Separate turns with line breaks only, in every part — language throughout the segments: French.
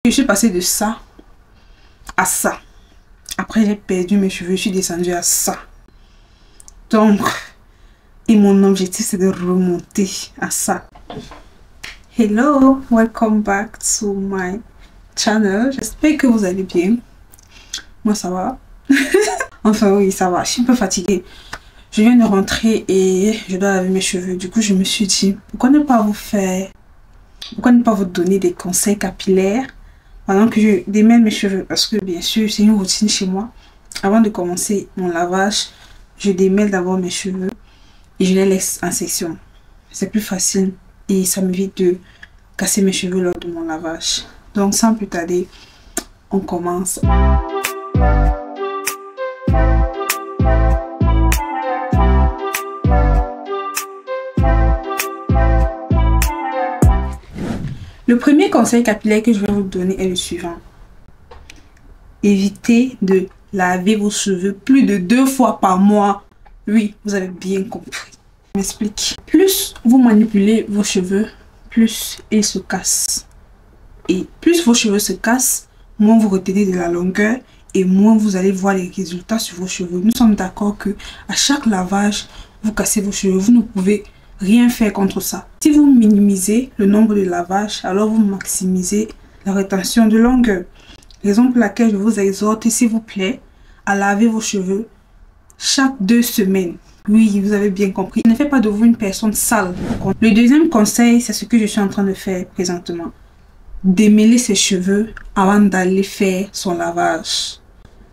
Je suis passée de ça à ça. Après, j'ai perdu mes cheveux, je suis descendue à ça. Donc, et mon objectif, c'est de remonter à ça. Hello, welcome back to my channel. J'espère que vous allez bien. Moi, ça va. Enfin, oui, ça va. Je suis un peu fatiguée. Je viens de rentrer et je dois laver mes cheveux. Du coup, je me suis dit, pourquoi ne pas vous donner des conseils capillaires pendant que je démêle mes cheveux? Parce que, bien sûr, c'est une routine chez moi. Avant de commencer mon lavage, je démêle d'abord mes cheveux et je les laisse en section. C'est plus facile et ça m'évite de casser mes cheveux lors de mon lavage. Donc, sans plus tarder, on commence. Le premier conseil capillaire que je vais vous donner est le suivant. Évitez de laver vos cheveux plus de 2 fois par mois. Oui, vous avez bien compris. Je m'explique. Plus vous manipulez vos cheveux, plus ils se cassent. Et plus vos cheveux se cassent, moins vous retenez de la longueur et moins vous allez voir les résultats sur vos cheveux. Nous sommes d'accord que à chaque lavage, vous cassez vos cheveux. Vous ne pouvez rien faire contre ça. Si vous minimisez le nombre de lavages, alors vous maximisez la rétention de longueur. Raison pour laquelle je vous exhorte, s'il vous plaît, à laver vos cheveux chaque 2 semaines. Oui, vous avez bien compris. Ne faites pas de vous une personne sale. Le deuxième conseil, c'est ce que je suis en train de faire présentement. Démêler ses cheveux avant d'aller faire son lavage.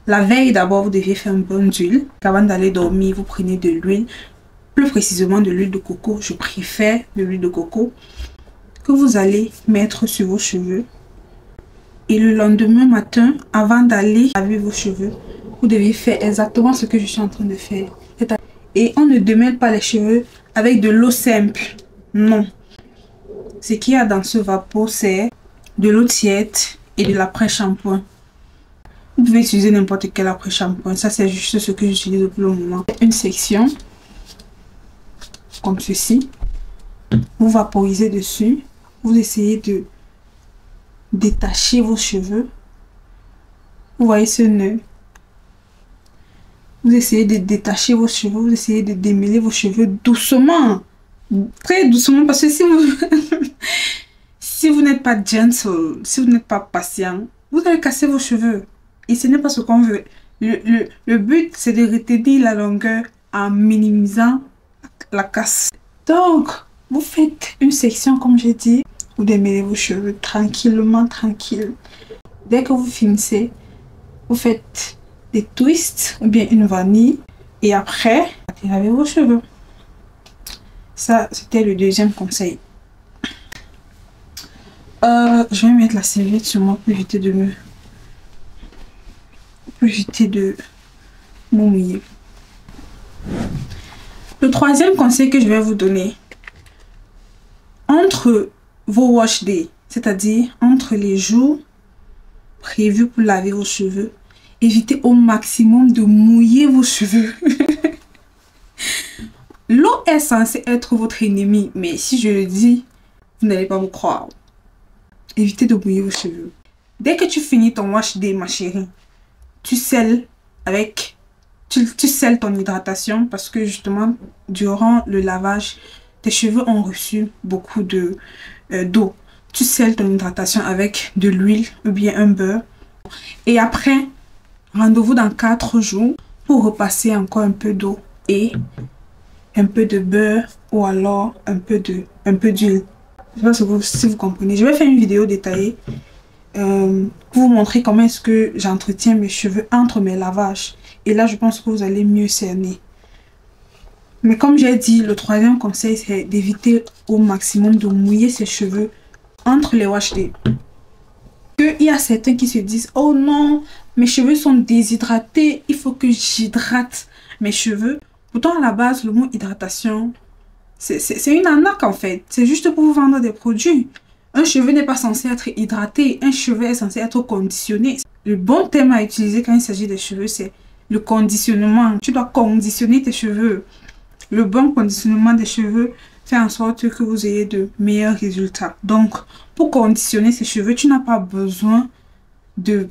La veille, d'abord, vous deviez faire un bain d'huile. Avant d'aller dormir, vous prenez de l'huile. Plus précisément de l'huile de coco. Je préfère de l'huile de coco que vous allez mettre sur vos cheveux. Et le lendemain matin, avant d'aller laver vos cheveux, vous devez faire exactement ce que je suis en train de faire. Et on ne démêle pas les cheveux avec de l'eau simple. Non. Ce qu'il y a dans ce vapeau, c'est de l'eau tiède et de l'après-shampoing. Vous pouvez utiliser n'importe quel après-shampoing. Ça, c'est juste ce que j'utilise pour le moment. Une section comme ceci. Vous vaporisez dessus. Vous essayez de détacher vos cheveux. Vous voyez ce nœud? Vous essayez de détacher vos cheveux. Vous essayez de démêler vos cheveux doucement. Très doucement. Parce que si vous n'êtes pas gentle, si vous n'êtes pas patient, vous allez casser vos cheveux. Et ce n'est pas ce qu'on veut. Le but, c'est de retenir la longueur en minimisant la casse. Donc, vous faites une section comme j'ai dit. Vous démêlez vos cheveux tranquillement, tranquille. Dès que vous finissez, vous faites des twists ou bien une vanille. Et après, vous lavez vos cheveux. Ça, c'était le deuxième conseil. Je vais mettre la serviette sur moi pour éviter de me mouiller. Le troisième conseil que je vais vous donner, entre vos wash days, c'est-à-dire entre les jours prévus pour laver vos cheveux, évitez au maximum de mouiller vos cheveux. L'eau est censée être votre ennemi, mais si je le dis, vous n'allez pas me croire. Évitez de mouiller vos cheveux. Dès que tu finis ton wash day, ma chérie, tu scelles ton hydratation parce que justement, durant le lavage, tes cheveux ont reçu beaucoup d'eau. Tu scelles ton hydratation avec de l'huile ou bien un beurre. Et après, rendez-vous dans 4 jours pour repasser encore un peu d'eau et un peu de beurre ou alors un peu d'huile. Je ne sais pas si vous comprenez. Je vais faire une vidéo détaillée pour vous montrer comment est-ce que j'entretiens mes cheveux entre mes lavages. Et là, je pense que vous allez mieux cerner. Mais comme j'ai dit, le troisième conseil, c'est d'éviter au maximum de mouiller ses cheveux entre les wash days. Il y a certains qui se disent, oh non, mes cheveux sont déshydratés, il faut que j'hydrate mes cheveux. Pourtant, à la base, le mot hydratation, c'est une arnaque en fait. C'est juste pour vous vendre des produits. Un cheveu n'est pas censé être hydraté, un cheveu est censé être conditionné. Le bon terme à utiliser quand il s'agit des cheveux, c'est le conditionnement. Tu dois conditionner tes cheveux. Le bon conditionnement des cheveux, fait en sorte que vous ayez de meilleurs résultats. Donc, pour conditionner ses cheveux, tu n'as pas besoin de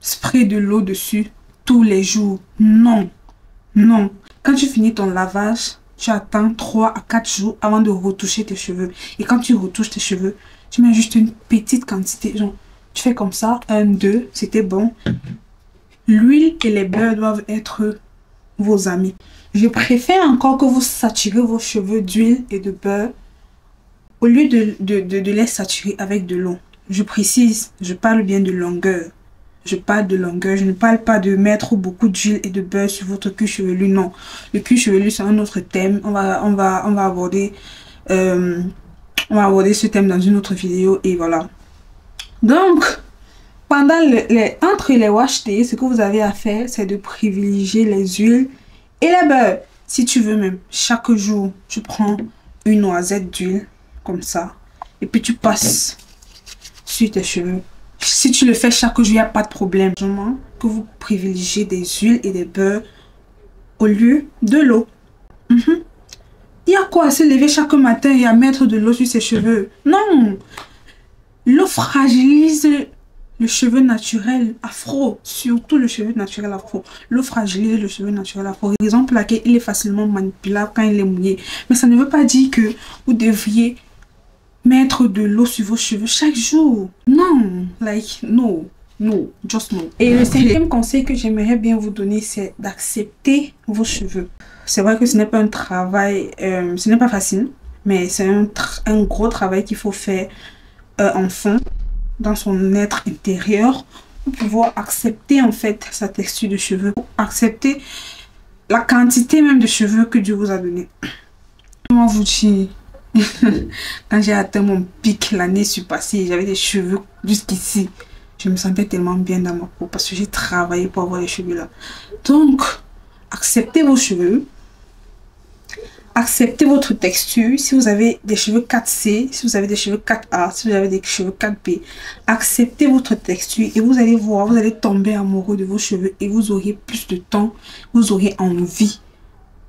spray de l'eau dessus tous les jours. Non, non. Quand tu finis ton lavage, tu attends 3 à 4 jours avant de retoucher tes cheveux. Et quand tu retouches tes cheveux, tu mets juste une petite quantité. Genre, tu fais comme ça, 1, 2, c'était bon. L'huile et les beurres doivent être vos amis. Je préfère encore que vous saturez vos cheveux d'huile et de beurre au lieu de les saturer avec de l'eau. Je précise, je parle bien de longueur. Je parle de longueur, je ne parle pas de mettre beaucoup d'huile et de beurre sur votre cuir chevelu, non. Le cuir chevelu, c'est un autre thème. On va aborder ce thème dans une autre vidéo et voilà. Donc, pendant entre les wash days, ce que vous avez à faire, c'est de privilégier les huiles et les beurres. Si tu veux même, chaque jour, tu prends une noisette d'huile, comme ça, et puis tu passes sur tes cheveux. Si tu le fais chaque jour, il n'y a pas de problème. Que vous privilégiez des huiles et des beurres au lieu de l'eau. Il y a quoi à se lever chaque matin et à mettre de l'eau sur ses cheveux? Non! L'eau fragilise le cheveu naturel afro, surtout le cheveu naturel afro. L'eau fragilise le cheveu naturel afro, raison pour laquelle il est facilement manipulable quand il est mouillé. Mais ça ne veut pas dire que vous devriez mettre de l'eau sur vos cheveux chaque jour. Non, no, just no. Et le cinquième conseil que j'aimerais bien vous donner, c'est d'accepter vos cheveux. C'est vrai que ce n'est pas un travail, ce n'est pas facile, mais c'est un gros travail qu'il faut faire en fond, dans son être intérieur, pour pouvoir accepter en fait sa texture de cheveux, pour accepter la quantité même de cheveux que Dieu vous a donné. Comment vous dire? Quand j'ai atteint mon pic l'année passée, j'avais des cheveux jusqu'ici. Je me sentais tellement bien dans ma peau parce que j'ai travaillé pour avoir les cheveux là. Donc, acceptez vos cheveux. Acceptez votre texture. Si vous avez des cheveux 4C, si vous avez des cheveux 4A, si vous avez des cheveux 4B, acceptez votre texture et vous allez voir, vous allez tomber amoureux de vos cheveux et vous aurez plus de temps, vous aurez envie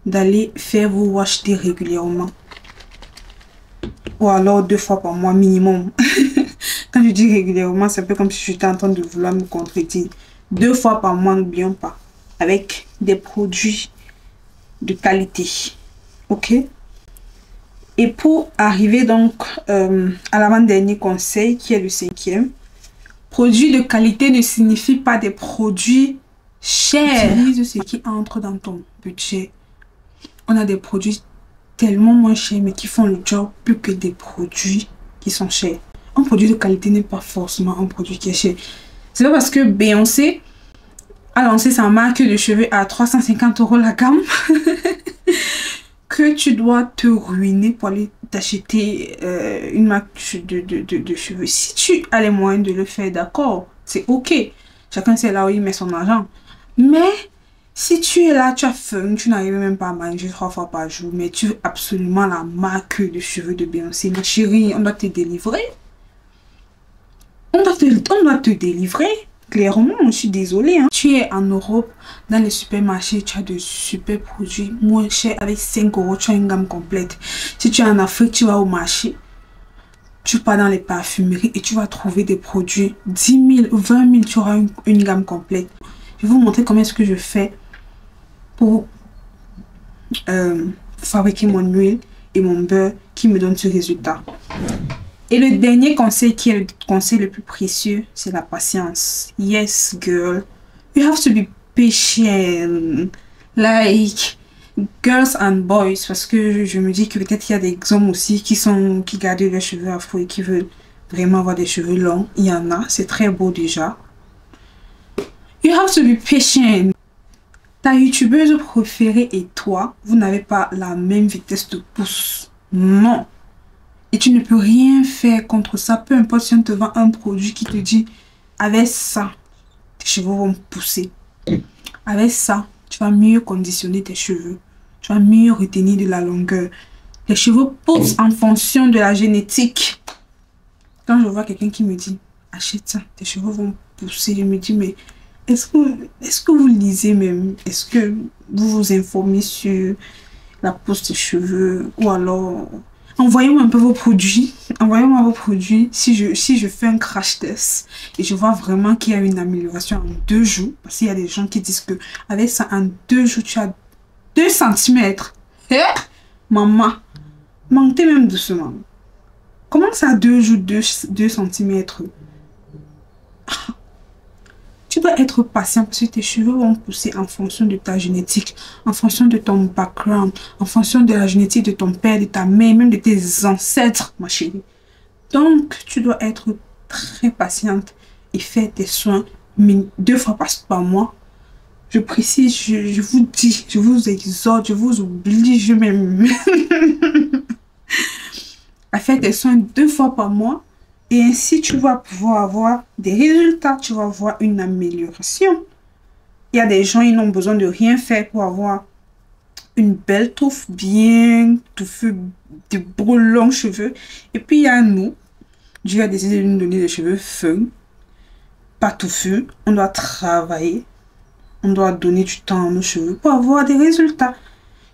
d'aller faire vos wash day régulièrement. Ou alors 2 fois par mois minimum. Quand je dis régulièrement, c'est un peu comme si j'étais en train de vouloir me contredire. 2 fois par mois, n'oublions pas. Avec des produits de qualité. Ok? Et pour arriver donc à l'avant-dernier conseil, qui est le 5e. Produits de qualité ne signifie pas des produits chers. Utilise ce qui entre dans ton budget. On a des produits tellement moins chers mais qui font le job plus que des produits qui sont chers. Un produit de qualité n'est pas forcément un produit qui est cher. C'est pas parce que Beyoncé a lancé sa marque de cheveux à 350 € la gamme que tu dois te ruiner pour aller t'acheter une marque de cheveux. Si tu as les moyens de le faire, d'accord, c'est ok. Chacun sait là où il met son argent. Mais si tu es là, tu as faim, tu n'arrives même pas à manger 3 fois par jour, mais tu veux absolument la marque de cheveux de Beyoncé, ma chérie, on doit te délivrer. On doit te délivrer. Clairement, je suis désolée. Hein. Tu es en Europe, dans les supermarchés, tu as de super produits moins chers. Avec 5 €, tu as une gamme complète. Si tu es en Afrique, tu vas au marché. Tu pars dans les parfumeries et tu vas trouver des produits 10 000, 20 000, tu auras une gamme complète. Je vais vous montrer comment est-ce que je fais pour fabriquer mon huile et mon beurre qui me donne ce résultat. Et le dernier conseil, qui est le conseil le plus précieux, c'est la patience. Yes, girl. You have to be patient. Like, girls and boys. Parce que je me dis que peut-être qu'il y a des hommes aussi qui gardent leurs cheveux afro et qui veulent vraiment avoir des cheveux longs. Il y en a. C'est très beau déjà. You have to be patient. Ta youtubeuse préférée et toi, vous n'avez pas la même vitesse de pouce. Non. Et tu ne peux rien faire contre ça. Peu importe si on te vend un produit qui te dit avec ça, tes cheveux vont pousser. Avec ça, tu vas mieux conditionner tes cheveux. Tu vas mieux retenir de la longueur. Les cheveux poussent en fonction de la génétique. Quand je vois quelqu'un qui me dit achète ça, tes cheveux vont pousser, je me dis mais est-ce que vous lisez même? Est-ce que vous vous informez sur la pousse des cheveux, ou alors envoyez-moi un peu vos produits. Envoyez-moi vos produits si je fais un crash test et je vois vraiment qu'il y a une amélioration en 2 jours. Parce qu'il y a des gens qui disent que avec ça, en 2 jours, tu as 2 cm. Eh? Maman, mentez même doucement. Comment ça, 2 jours, 2 cm? Tu dois être patient parce que tes cheveux vont pousser en fonction de ta génétique, en fonction de ton background, en fonction de la génétique de ton père, de ta mère, même de tes ancêtres, ma chérie. Donc, tu dois être très patiente et faire tes soins 2 fois par mois. Je précise, je vous dis, je vous exhorte, je vous oblige même à faire tes soins 2 fois par mois. Et ainsi, tu vas pouvoir avoir des résultats, tu vas avoir une amélioration. Il y a des gens, ils n'ont besoin de rien faire pour avoir une belle touffe, bien touffue, de beaux longs cheveux. Et puis, il y a nous, Dieu a décidé de nous donner des cheveux fun, pas touffus. On doit travailler, on doit donner du temps à nos cheveux pour avoir des résultats.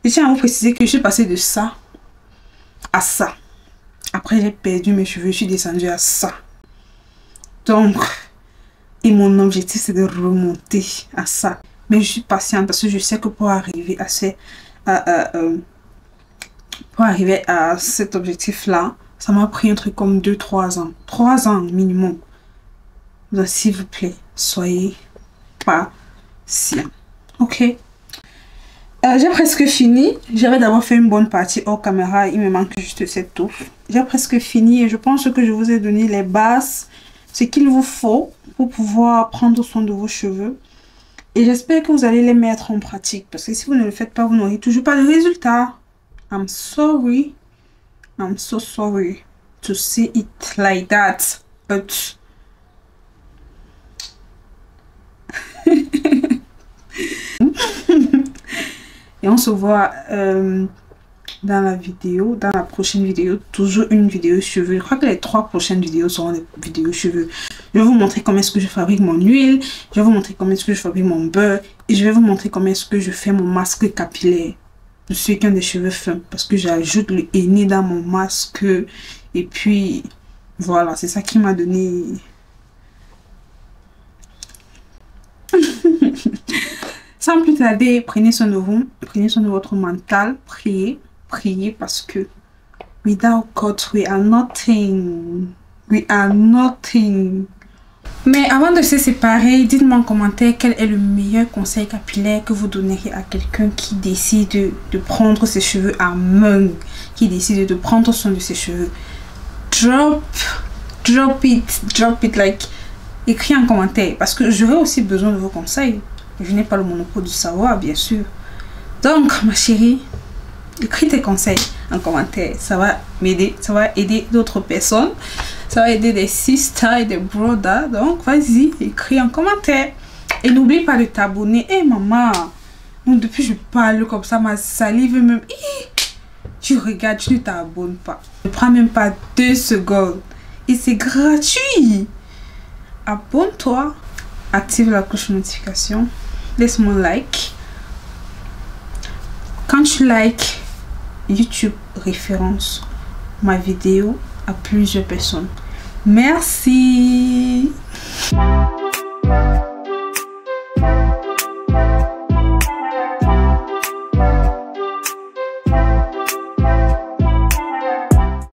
Je tiens à vous préciser que je suis passée de ça à ça. Après, j'ai perdu mes cheveux, je suis descendue à ça. Donc, et mon objectif, c'est de remonter à ça. Mais je suis patiente parce que je sais que pour arriver à cet objectif-là, ça m'a pris un truc comme 2-3 ans. 3 ans minimum. Donc, s'il vous plaît, soyez patient. Ok? J'ai presque fini. J'avais d'abord fait une bonne partie hors caméra. Il me manque juste cette touffe. J'ai presque fini et je pense que je vous ai donné les bases, ce qu'il vous faut pour pouvoir prendre soin de vos cheveux. Et j'espère que vous allez les mettre en pratique. Parce que si vous ne le faites pas, vous n'aurez toujours pas de résultat. I'm sorry. I'm so sorry to say it like that. But... Et on se voit dans la prochaine vidéo, toujours une vidéo cheveux. Je crois que les 3 prochaines vidéos seront des vidéos cheveux. Je vais vous montrer comment est-ce que je fabrique mon huile, je vais vous montrer comment est-ce que je fabrique mon beurre et je vais vous montrer comment est-ce que je fais mon masque capillaire. Je suis qui ont des cheveux fins parce que j'ajoute le henné dans mon masque et puis voilà, c'est ça qui m'a donné... Sans plus tarder, prenez soin de vous, prenez soin de votre mental, priez, priez parce que without God, we are nothing. We are nothing. Mais avant de se séparer, dites-moi en commentaire quel est le meilleur conseil capillaire que vous donneriez à quelqu'un qui décide de prendre ses cheveux à main, qui décide de prendre soin de ses cheveux. Drop it, like, écris en commentaire parce que j'aurai aussi besoin de vos conseils. Je n'ai pas le monopole du savoir, bien sûr. Donc, ma chérie, écris tes conseils en commentaire. Ça va m'aider, ça va aider d'autres personnes. Ça va aider des sisters et des brothers. Donc, vas-y, écris en commentaire. Et n'oublie pas de t'abonner. Eh, maman, depuis que je parle comme ça, ma salive même... Tu regardes, tu ne t'abonnes pas. Ne prends même pas 2 secondes. Et c'est gratuit. Abonne-toi. Active la cloche de notification. Laisse-moi un like. Quand tu likes, YouTube référence ma vidéo à plusieurs personnes. Merci.